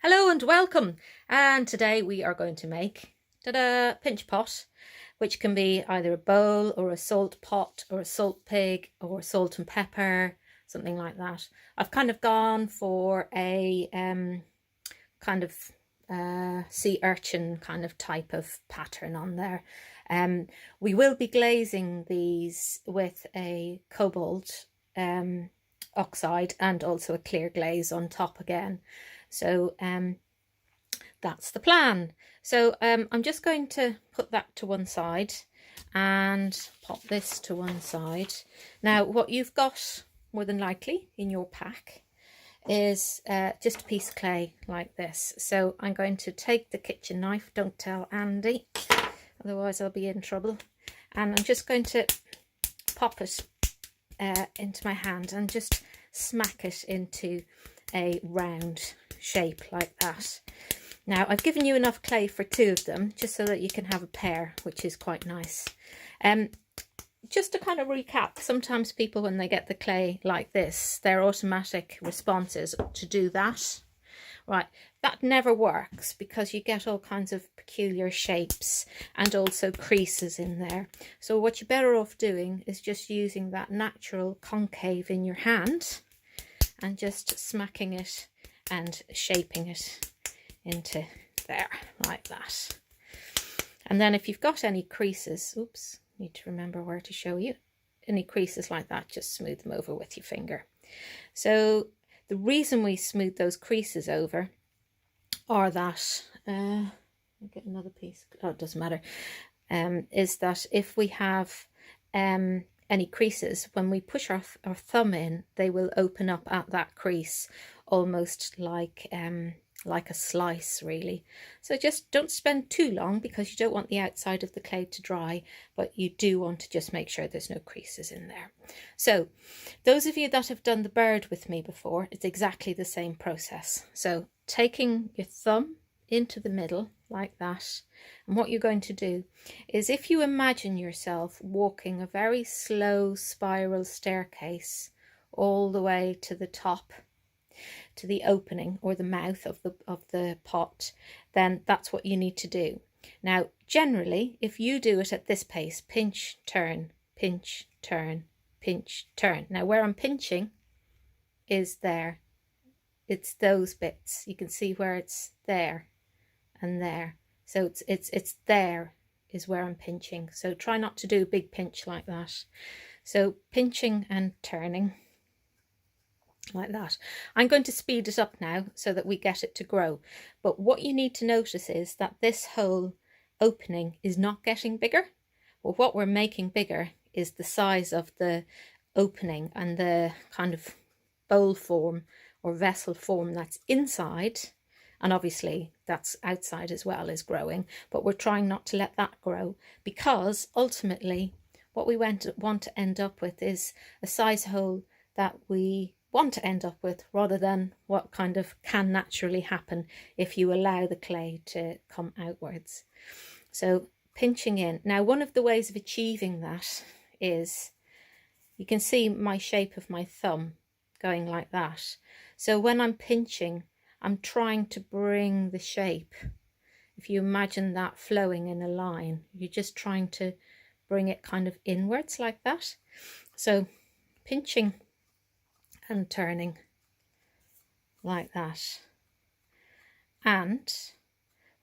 Hello and welcome, and today we are going to make pinch pot, which can be either a bowl or a salt pot or a salt pig or salt and pepper, something like that. I've kind of gone for a kind of sea urchin kind of type of pattern on there. We will be glazing these with a cobalt oxide and also a clear glaze on top again. So that's the plan. So I'm just going to put that to one side and pop this to one side. Now what you've got more than likely in your pack is just a piece of clay like this. So I'm going to take the kitchen knife, don't tell Andy, otherwise I'll be in trouble, and I'm just going to pop it into my hand and just smack it into a round shape like that. Now I've given you enough clay for two of them just so that you can have a pair, which is quite nice. Just to kind of recap, sometimes people when they get the clay like this, their automatic response is to do that. Right, that never works because you get all kinds of peculiar shapes and also creases in there. So what you're better off doing is just using that natural concave in your hand and just smacking it and shaping it into there like that. And then if you've got any creases, oops, need to remember where to show you, any creases like that, just smooth them over with your finger. So the reason we smooth those creases over are that I'll get another piece, oh it doesn't matter, is that if we have any creases, when we push our thumb in, they will open up at that crease almost like a slice really. So just don't spend too long because you don't want the outside of the clay to dry, but you do want to just make sure there's no creases in there. So those of you that have done the bird with me before, it's exactly the same process. So taking your thumb into the middle like that, and what you're going to do is, if you imagine yourself walking a very slow spiral staircase all the way to the top, to the opening or the mouth of the pot, then that's what you need to do. Now generally if you do it at this pace, pinch, turn, pinch, turn, pinch, turn. Now where I'm pinching is there, it's those bits, you can see where it's there and there, so it's there is where I'm pinching. So try not to do a big pinch like that. So pinching and turning like that. I'm going to speed it up now so that we get it to grow, but what you need to notice is that this whole opening is not getting bigger. Well, what we're making bigger is the size of the opening and the kind of bowl form or vessel form that's inside, and obviously that's outside as well is growing, but we're trying not to let that grow, because ultimately what we want to end up with is a size hole that we want to end up with, rather than what kind of can naturally happen if you allow the clay to come outwards. So pinching in. Now one of the ways of achieving that is, you can see my shape of my thumb going like that. So when I'm pinching, I'm trying to bring the shape, if you imagine that flowing in a line, you're just trying to bring it kind of inwards like that. So pinching and turning like that. And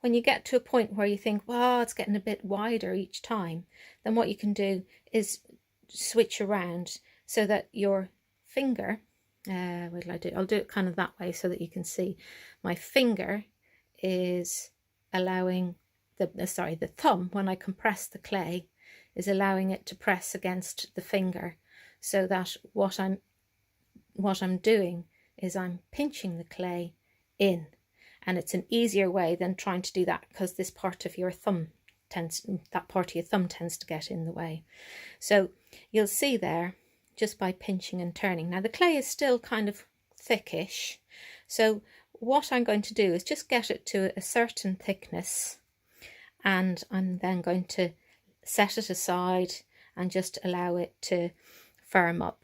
when you get to a point where you think, well, it's getting a bit wider each time, then what you can do is switch around so that your finger, what will I do? I'll do it kind of that way so that you can see. My finger is allowing the thumb, when I compress the clay, is allowing it to press against the finger, so that what I'm doing is I'm pinching the clay in, and it's an easier way than trying to do that because this part of your thumb tends to get in the way. So you'll see there, just by pinching and turning. Now the clay is still kind of thickish, so what I'm going to do is just get it to a certain thickness, and I'm then going to set it aside and just allow it to firm up.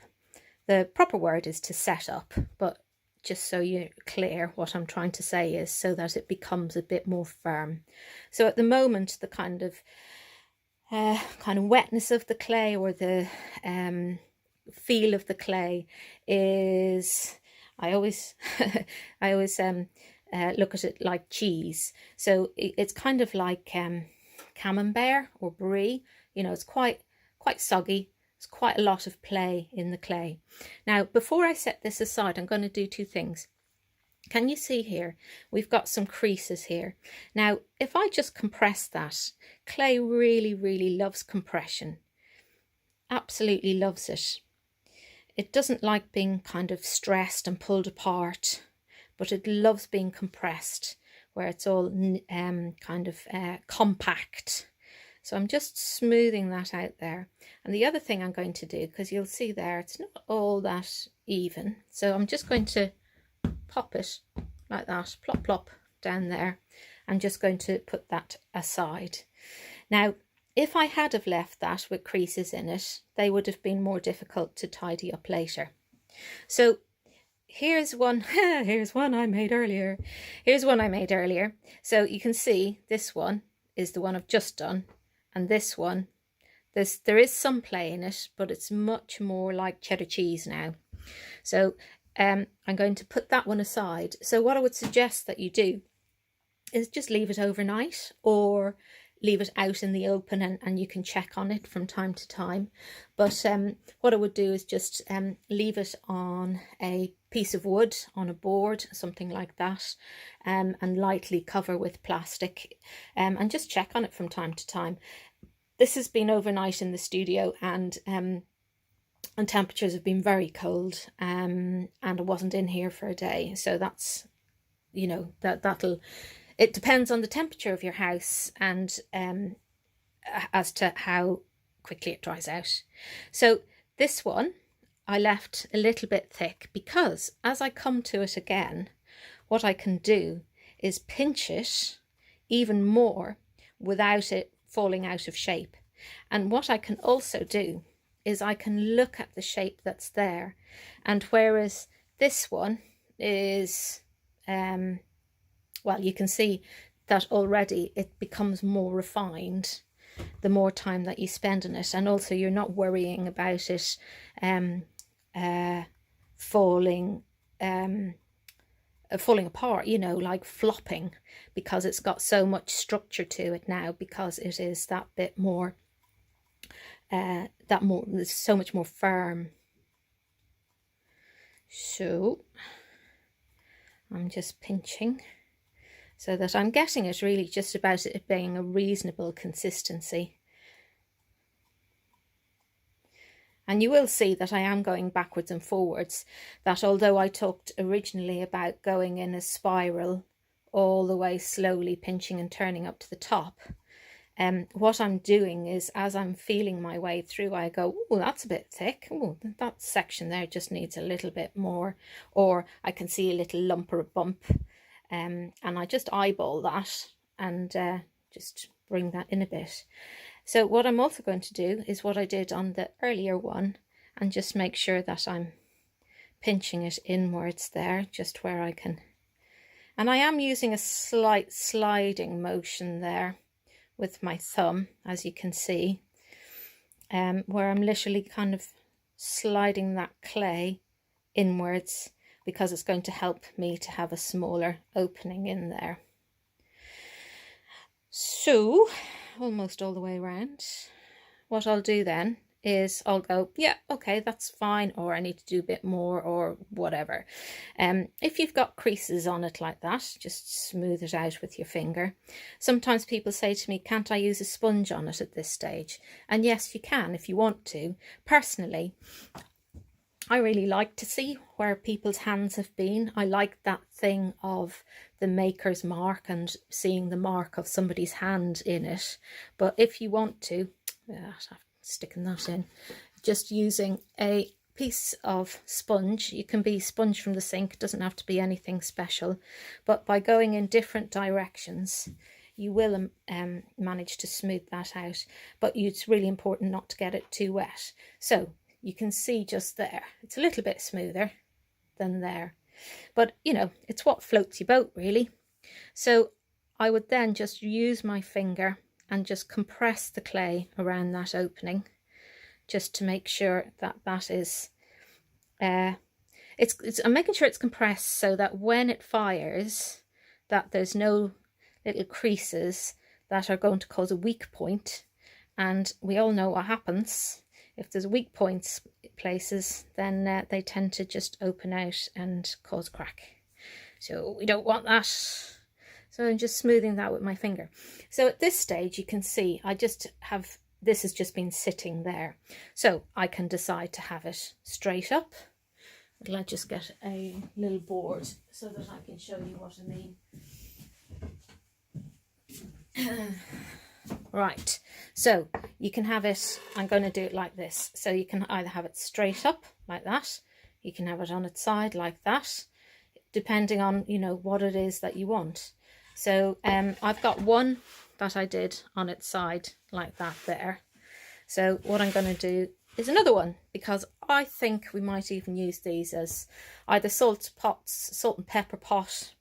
The proper word is to set up, but just so you're clear, what I'm trying to say is so that it becomes a bit more firm. So at the moment, the kind of wetness of the clay, or the feel of the clay, is, I always look at it like cheese. So it's kind of like camembert or brie. You know, it's quite soggy. There's quite a lot of play in the clay. Now, before I set this aside, I'm going to do two things. Can you see here? We've got some creases here. Now, if I just compress that, clay really, really loves compression. Absolutely loves it. It doesn't like being kind of stressed and pulled apart, but it loves being compressed, where it's all compact. So I'm just smoothing that out there. And the other thing I'm going to do, because you'll see there, it's not all that even. So I'm just going to pop it like that, plop, plop down there. I'm just going to put that aside. Now, if I had have left that with creases in it, they would have been more difficult to tidy up later. So here's one, here's one I made earlier. Here's one I made earlier. So you can see this one is the one I've just done. And this one, there is some play in it, but it's much more like cheddar cheese now. So I'm going to put that one aside. So what I would suggest that you do is just leave it overnight, or leave it out in the open, and you can check on it from time to time. But what I would do is just leave it on a piece of wood, on a board, something like that, and lightly cover with plastic, and just check on it from time to time. This has been overnight in the studio, and temperatures have been very cold, and I wasn't in here for a day. So that's, you know, it depends on the temperature of your house, and as to how quickly it dries out. So this one I left a little bit thick, because as I come to it again, what I can do is pinch it even more without it falling out of shape. And what I can also do is I can look at the shape that's there, and whereas this one is well, you can see that already it becomes more refined the more time that you spend on it, and also you're not worrying about it falling apart, you know, like flopping, because it's got so much structure to it now, because it is that bit more it's so much more firm. So I'm just pinching so that I'm getting it really just about it being a reasonable consistency. And you will see that I am going backwards and forwards, that although I talked originally about going in a spiral all the way slowly, pinching and turning up to the top, what I'm doing is, as I'm feeling my way through, I go, oh, that's a bit thick. Oh, that section there just needs a little bit more. Or I can see a little lump or a bump. And I just eyeball that and just bring that in a bit. So what I'm also going to do is what I did on the earlier one, and just make sure that I'm pinching it inwards there, just where I can. And I am using a slight sliding motion there with my thumb, as you can see, where I'm literally kind of sliding that clay inwards, because it's going to help me to have a smaller opening in there. So almost all the way around. What I'll do then is I'll go, yeah, okay, that's fine, or I need to do a bit more, or whatever. If you've got creases on it like that, just smooth it out with your finger. Sometimes people say to me, can't I use a sponge on it at this stage? And yes, you can if you want to. Personally, I really like to see where people's hands have been. I like that thing of the maker's mark and seeing the mark of somebody's hand in it. But if you want to, sticking that in, just using a piece of sponge. You can be sponge from the sink, it doesn't have to be anything special, but by going in different directions you will manage to smooth that out. But it's really important not to get it too wet. So you can see just there, it's a little bit smoother than there. But, you know, it's what floats your boat, really. So I would then just use my finger and just compress the clay around that opening, just to make sure that that is, I'm making sure it's compressed so that when it fires, that there's no little creases that are going to cause a weak point. And we all know what happens. If there's weak points places, then they tend to just open out and cause crack. So we don't want that. So I'm just smoothing that with my finger. So at this stage, you can see I just have, this has just been sitting there. So I can decide to have it straight up. Let's just get a little board so that I can show you what I mean. Right, so you can have it, I'm going to do it like this. So you can either have it straight up like that, you can have it on its side like that, depending on, you know, what it is that you want. So I've got one that I did on its side like that there. So what I'm going to do is another one, because I think we might even use these as either salt and pepper pot,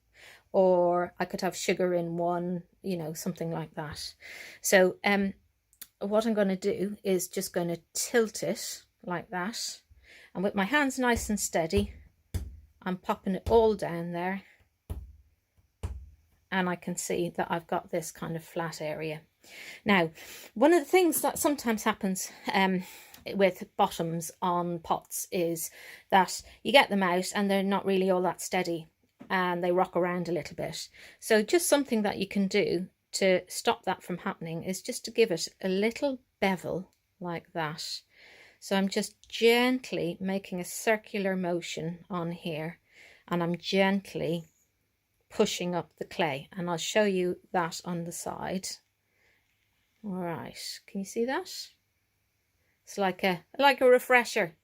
or I could have sugar in one, you know, something like that. So what I'm going to do is just going to tilt it like that, and with my hands nice and steady, I'm popping it all down there, and I can see that I've got this kind of flat area. Now, one of the things that sometimes happens with bottoms on pots is that you get them out and they're not really all that steady, and they rock around a little bit. So just something that you can do to stop that from happening is just to give it a little bevel like that. So I'm just gently making a circular motion on here, and I'm gently pushing up the clay, and I'll show you that on the side. All right, can you see that? It's like a refresher.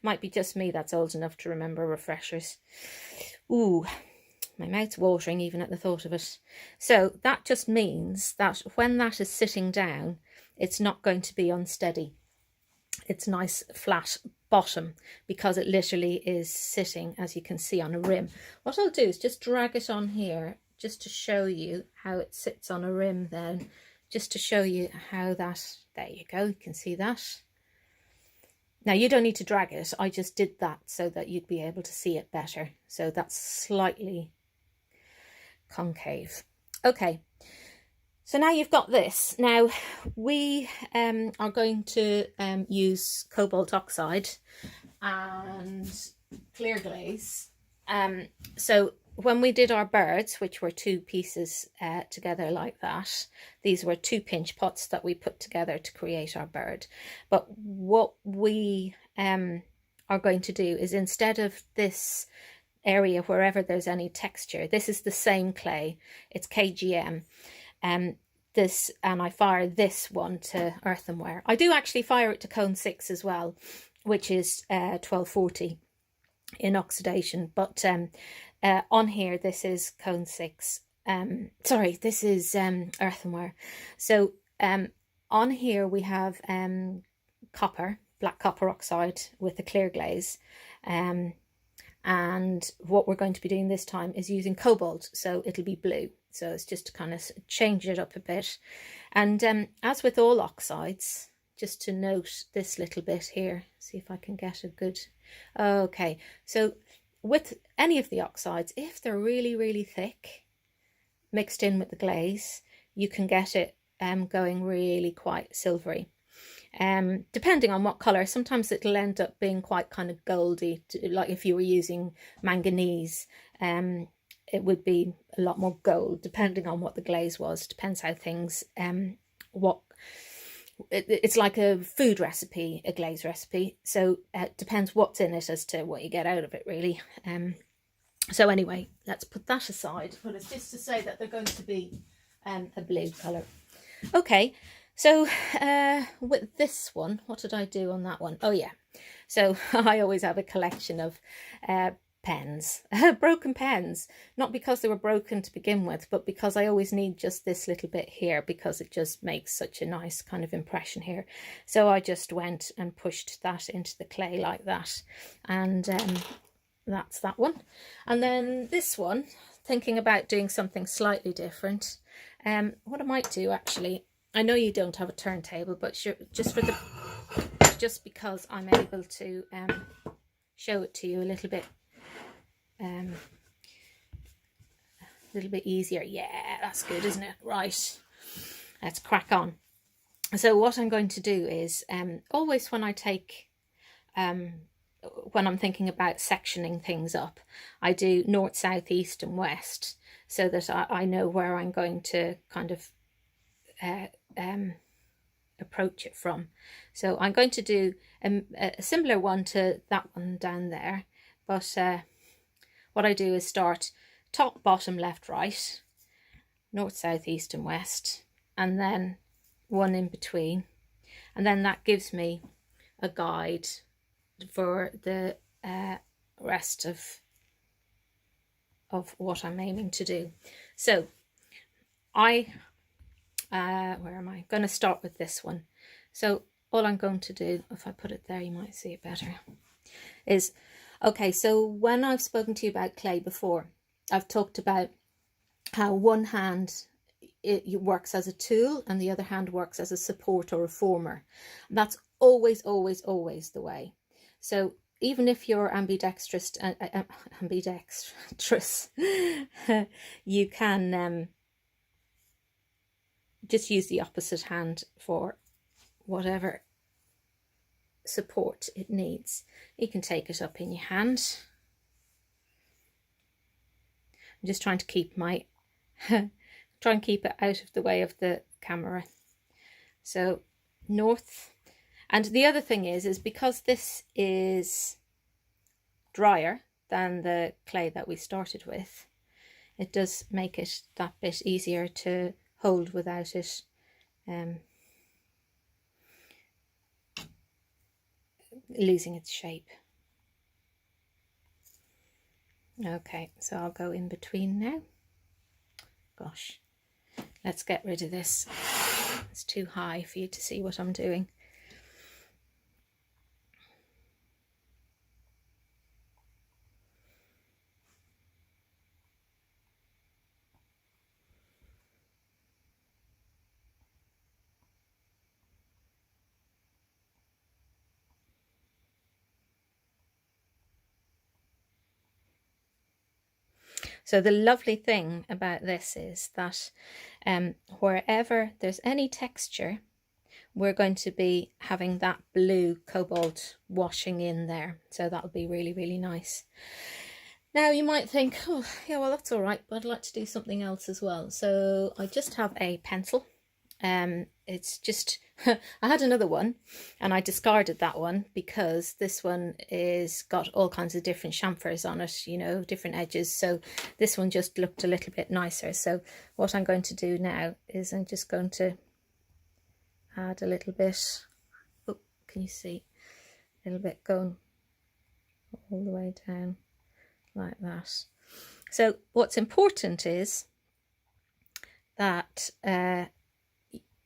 Might be just me that's old enough to remember refreshers. Ooh, my mouth's watering even at the thought of it. So that just means that when that is sitting down, it's not going to be unsteady. It's nice flat bottom because it literally is sitting, as you can see, on a rim. What I'll do is just drag it on here just to show you how it sits on a rim then, just to show you how that, there you go, you can see that. Now you don't need to drag it, I just did that so that you'd be able to see it better. So that's slightly concave. Okay, so now you've got this. Now we are going to use cobalt oxide and clear glaze. So when we did our birds, which were two pieces together like that, these were two pinch pots that we put together to create our bird. But what we are going to do is, instead of this area wherever there's any texture, this is the same clay, it's KGM, and I fire this one to earthenware. I do actually fire it to cone 6 as well, which is 1240 in oxidation, but on here this is cone 6, sorry, this is earthenware. So on here we have copper, black copper oxide with a clear glaze, and what we're going to be doing this time is using cobalt, so it'll be blue. So it's just to kind of change it up a bit. And as with all oxides, just to note this little bit here, see if I can get a good, okay, so with any of the oxides, if they're really, really thick, mixed in with the glaze, you can get it going really quite silvery. Depending on what colour, sometimes it'll end up being quite kind of goldy, like if you were using manganese, it would be a lot more gold, depending on what the glaze was. Depends how things, it's like a food recipe, a glaze recipe, so it depends what's in it as to what you get out of it, really. So anyway, let's put that aside, but it's just to say that they're going to be a blue colour. Okay, so with this one, what did I do on that one? Oh yeah, so I always have a collection of pens, broken pens, not because they were broken to begin with, but because I always need just this little bit here, because it just makes such a nice kind of impression here. So I just went and pushed that into the clay like that, and that's that one. And then this one, thinking about doing something slightly different. What I might do actually, I know you don't have a turntable, but just because I'm able to show it to you a little bit easier. Yeah, that's good, isn't it? Right, let's crack on. So what I'm going to do is always when I take when I'm thinking about sectioning things up, I do north, south, east and west, so that I know where I'm going to kind of approach it from. So I'm going to do a similar one to that one down there, but what I do is start top, bottom, left, right, north, south, east and west, and then one in between, and then that gives me a guide for the rest of what I'm aiming to do. So where am I going to start with this one? So all I'm going to do, if I put it there you might see it better, is okay, so when I've spoken to you about clay before, I've talked about how one hand it works as a tool and the other hand works as a support or a former. And that's always the way. So even if you're ambidextrous, you can just use the opposite hand for whatever support it needs. You can take it up in your hand. I'm just trying to keep my try and keep it out of the way of the camera. So north. And the other thing is because this is drier than the clay that we started with, it does make it that bit easier to hold without it losing its shape. Okay, so I'll go in between now. Gosh, let's get rid of this. It's too high for you to see what I'm doing. So the lovely thing about this is that wherever there's any texture, we're going to be having that blue cobalt washing in there. So that'll be really nice. Now you might think, oh yeah, well that's all right, but I'd like to do something else as well. So I just have a pencil. It's just I had another one and I discarded that one because this one is got all kinds of different chamfers on it, you know, different edges, so this one just looked a little bit nicer. So what I'm going to do now is I'm just going to add a little bit, oh can you see, a little bit going all the way down like that. So what's important is that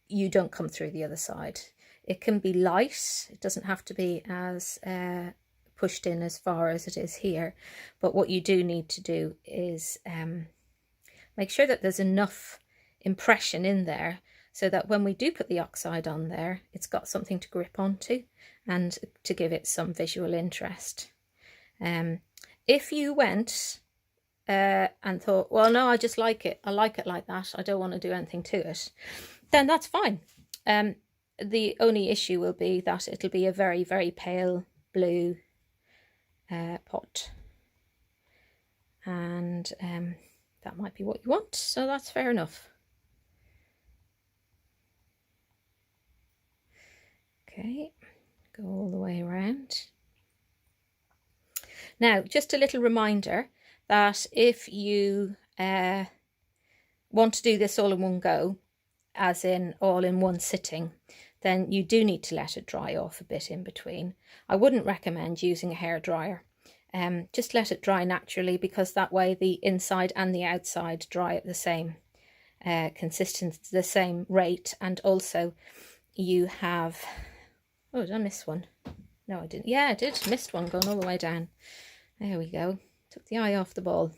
you don't come through the other side. It can be light, it doesn't have to be as pushed in as far as it is here, but what you do need to do is make sure that there's enough impression in there so that when we do put the oxide on there, it's got something to grip onto and to give it some visual interest. If you went and thought, well no, I just like it, I like it like that, I don't want to do anything to it, then that's fine. The only issue will be that it'll be a very pale blue pot, and that might be what you want, so that's fair enough. Okay, go all the way around. Now just a little reminder that if you want to do this all in one go, as in all in one sitting, then you do need to let it dry off a bit in between. I wouldn't recommend using a hairdryer. Just let it dry naturally, because that way the inside and the outside dry at the same consistency, the same rate. And also you have, oh, did I miss one? No, I didn't. Yeah, I did. Missed one going all the way down. There we go. Took the eye off the ball.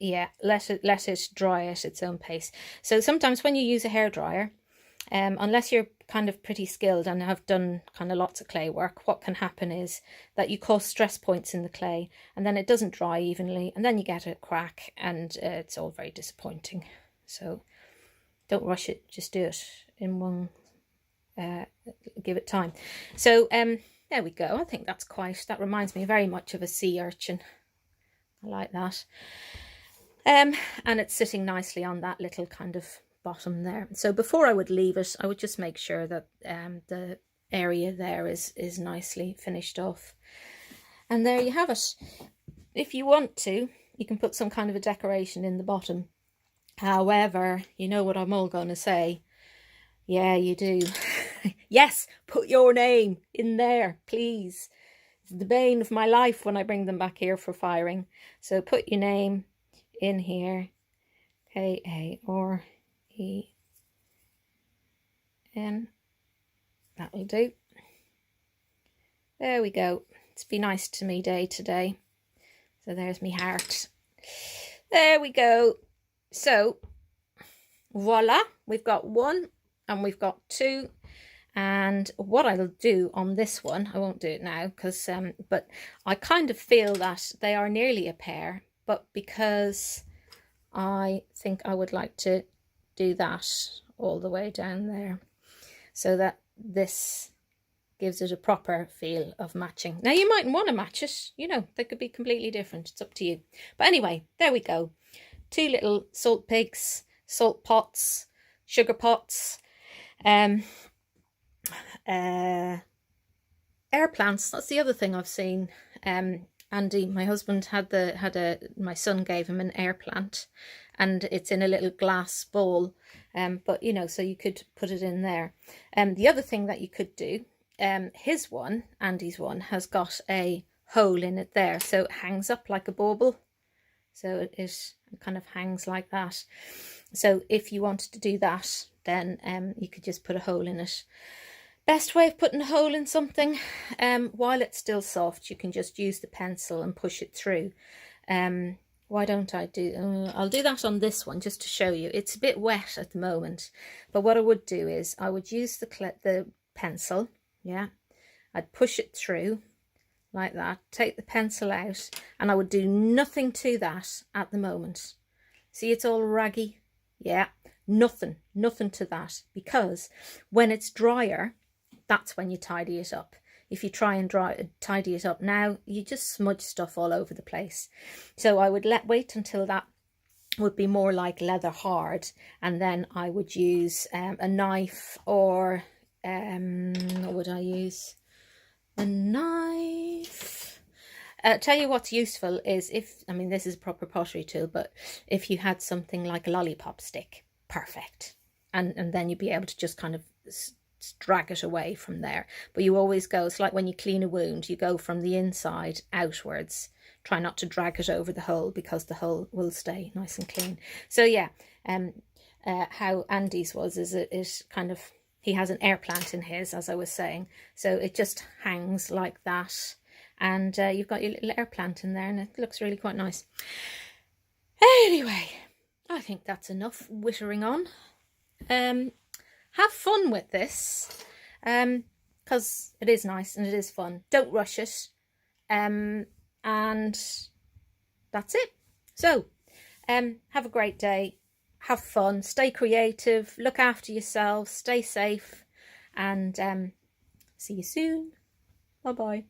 Yeah, let it dry at its own pace. So sometimes when you use a hairdryer, unless you're kind of pretty skilled and have done kind of lots of clay work, what can happen is that you cause stress points in the clay and then it doesn't dry evenly and then you get a crack and it's all very disappointing. So don't rush it, just do it in one, give it time. So there we go. I think that reminds me very much of a sea urchin. I like that. And it's sitting nicely on that little kind of bottom there. So before I would leave it, I would just make sure that the area there is nicely finished off. And there you have it. If you want to, you can put some kind of a decoration in the bottom. However, you know what I'm all going to say. Yeah, you do. Yes, put your name in there, please. It's the bane of my life when I bring them back here for firing. So put your name in here, K-A-R-E-N. That'll do. There we go. It's Be Nice to Me Day today. So there's me heart. There we go. So voila, we've got 1 and we've got 2. And what I'll do on this one, I won't do it now because, but I kind of feel that they are nearly a pair. But because I think I would like to do that all the way down there so that this gives it a proper feel of matching. Now you mightn't want to match it, you know, they could be completely different. It's up to you. But anyway, there we go. 2 little salt pigs, salt pots, sugar pots, air plants. That's the other thing I've seen. Andy, my husband, my son gave him an air plant and it's in a little glass bowl. But, you know, so you could put it in there. The other thing that you could do, Andy's one, has got a hole in it there. So it hangs up like a bauble. So it kind of hangs like that. So if you wanted to do that, then you could just put a hole in it. Best way of putting a hole in something, while it's still soft, you can just use the pencil and push it through. Why don't I do, I'll do that on this one just to show you. It's a bit wet at the moment, but what I would do is I would use the pencil, yeah, I'd push it through like that, take the pencil out, and I would do nothing to that at the moment. See, it's all raggy, yeah, nothing to that, because when it's drier, that's when you tidy it up. If you try and tidy it up now, you just smudge stuff all over the place. So I would wait until that would be more like leather hard, and then I would use a knife, or what would I use? A knife. Tell you what's useful is this is a proper pottery tool, but if you had something like a lollipop stick, perfect. And then you'd be able to just kind of drag it away from there. But you always go, it's like when you clean a wound, you go from the inside outwards. Try not to drag it over the hole, because the hole will stay nice and clean. So yeah, how Andy's was is it kind of, he has an air plant in his, as I was saying, so it just hangs like that, and you've got your little air plant in there, and it looks really quite nice. Anyway, I think that's enough wittering on. Have fun with this, because it is nice and it is fun. Don't rush it, and that's it. So have a great day, have fun, stay creative, look after yourselves, stay safe, and see you soon. Bye bye.